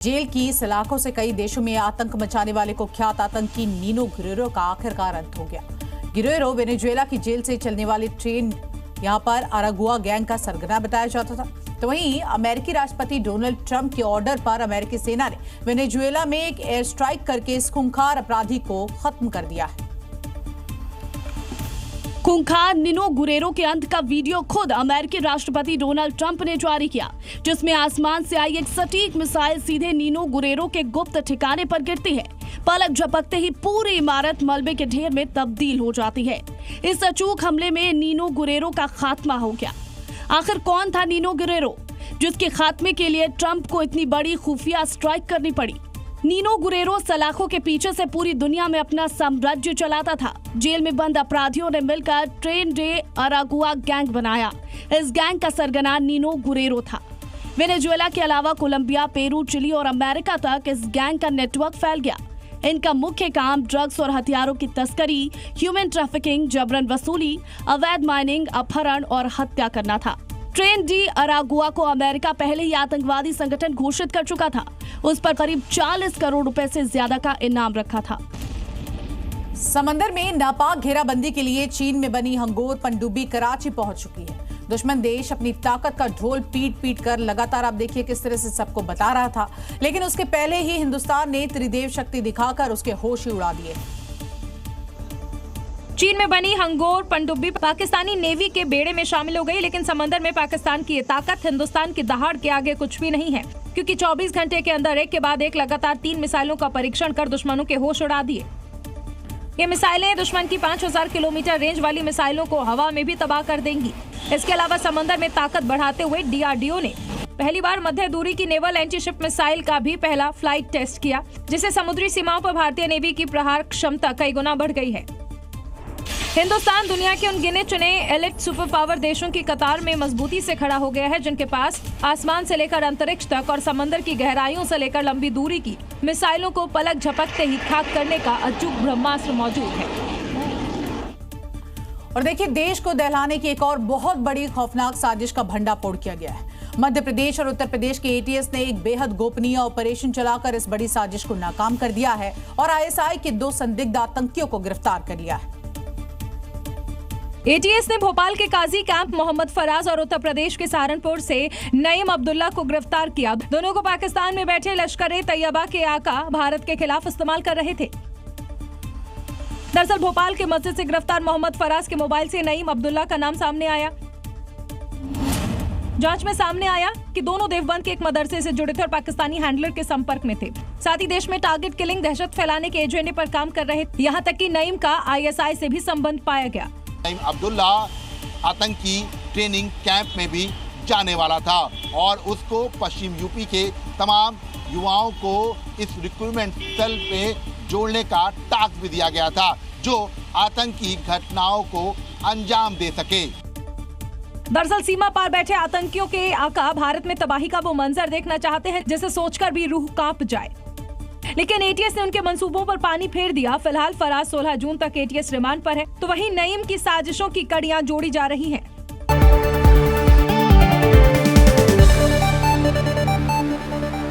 Jail की सलाखों से कई देशों में आतंक मचाने वाले कुख्यात आतंकी नीनो गुरेरो का आखिरकार अंत हो गया। गुरेरो वेनेजुएला की जेल से चलने वाली ट्रेन यहां पर अरागुआ गैंग का सरगना बताया जाता था। तो वहीं अमेरिकी राष्ट्रपति डोनाल्ड ट्रंप के ऑर्डर पर अमेरिकी सेना ने वेनेजुएला में एक एयर स्ट्राइक करके इस खूंखार अपराधी को खत्म कर दिया है। खूंखार नीनो गुरेरो के अंत का वीडियो खुद अमेरिकी राष्ट्रपति डोनाल्ड ट्रंप ने जारी किया, जिसमें आसमान से आई एक सटीक मिसाइल सीधे नीनो गुरेरो के गुप्त ठिकाने पर गिरती है। पलक झपकते ही पूरी इमारत मलबे के ढेर में तब्दील हो जाती है। इस अचूक हमले में नीनो गुरेरो का खात्मा हो गया। आखिर कौन था नीनो गुरेरो, जिसके खात्मे के लिए ट्रंप को इतनी बड़ी खुफिया स्ट्राइक करनी पड़ी? नीनो गुरेरो सलाखों के पीछे से पूरी दुनिया में अपना साम्राज्य चलाता था। जेल में बंद अपराधियों ने मिलकर ट्रेन डे अरागुआ गैंग बनाया। इस गैंग का सरगना नीनो गुरेरो था। वेनेजुएला के अलावा कोलंबिया, पेरू, चिली और अमेरिका तक इस गैंग का नेटवर्क फैल गया। इनका मुख्य काम ड्रग्स और हथियारों की तस्करी, ह्यूमन ट्रैफिकिंग, जबरन वसूली, अवैध माइनिंग, अपहरण और हत्या करना था। ट्रेन डी अरागुआ को अमेरिका पहले ही आतंकवादी संगठन घोषित कर चुका था। उस पर करीब 40 करोड़ रुपए से ज्यादा का इनाम रखा था। समंदर में नापाक घेराबंदी के लिए चीन में बनी हंगोर पनडुब्बी कराची पहुंच चुकी है। दुश्मन देश अपनी ताकत का ढोल पीट पीट कर लगातार आप देखिए किस तरह से सबको बता रहा था, लेकिन उसके पहले ही हिंदुस्तान ने त्रिदेव शक्ति दिखाकर उसके होश ही उड़ा दिए। चीन में बनी हंगोर पनडुब्बी पाकिस्तानी नेवी के बेड़े में शामिल हो गई, लेकिन समंदर में पाकिस्तान की ये ताकत हिंदुस्तान की दहाड़ के आगे कुछ भी नहीं है, क्योंकि 24 घंटे के अंदर एक के बाद एक लगातार 3 मिसाइलों का परीक्षण कर दुश्मनों के होश उड़ा दिए। ये मिसाइलें दुश्मन की 5000 किलोमीटर रेंज वाली मिसाइलों को हवा में भी तबाह कर देंगी। इसके अलावा समंदर में ताकत बढ़ाते हुए DRDO ने पहली बार मध्य दूरी की नेवल एंटी शिप मिसाइल का भी पहला फ्लाइट टेस्ट किया, जिससे समुद्री सीमाओं पर भारतीय नेवी की प्रहार क्षमता कई गुना बढ़ गई है। हिंदुस्तान दुनिया के उन गिने चुने एलिट सुपर पावर देशों की कतार में मजबूती से खड़ा हो गया है, जिनके पास आसमान से लेकर अंतरिक्ष तक और समंदर की गहराइयों से लेकर लंबी दूरी की मिसाइलों को पलक झपकते ही खाक करने का अचूक ब्रह्मास्त्र मौजूद है। और देखिए, देश को दहलाने की एक और बहुत बड़ी खौफनाक साजिश का भंडाफोड़ किया गया है। मध्य प्रदेश और उत्तर प्रदेश के ATS ने एक बेहद गोपनीय ऑपरेशन चलाकर इस बड़ी साजिश को नाकाम कर दिया है और ISI के 2 संदिग्ध आतंकियों को गिरफ्तार कर लिया है। ATS ने भोपाल के काजी कैंप मोहम्मद फराज और उत्तर प्रदेश के सहारनपुर से नईम अब्दुल्ला को गिरफ्तार किया। दोनों को पाकिस्तान में बैठे लश्कर-ए-तैयबा के आका भारत के खिलाफ इस्तेमाल कर रहे थे। दरअसल भोपाल के मस्जिद से गिरफ्तार मोहम्मद फराज के मोबाइल से नईम अब्दुल्ला का नाम सामने आया। जांच में सामने आया कि दोनों देवबंद के एक मदरसे से जुड़े थे और पाकिस्तानी हैंडलर के संपर्क में थे। साथ ही देश में टारगेट किलिंग, दहशत फैलाने के एजेंडे पर काम कर रहे। यहाँ तक कि नईम का ISI से भी संबंध पाया गया। नईम अब्दुल्ला आतंकी ट्रेनिंग कैंप में भी जाने वाला था और उसको पश्चिम यूपी के तमाम युवाओं को इस रिक्रूटमेंट सेल में जोड़ने का टास्क भी दिया गया था, जो आतंकी घटनाओं को अंजाम दे सके। दरअसल सीमा पार बैठे आतंकियों के आका भारत में तबाही का वो मंजर देखना चाहते हैं, जिसे सोचकर भी रूह कांप जाए, लेकिन ATS ने उनके मंसूबों पर पानी फेर दिया। फिलहाल फराज 16 जून तक ATS रिमांड पर है, तो वहीं नईम की साजिशों की कड़ियां जोड़ी जा रही हैं।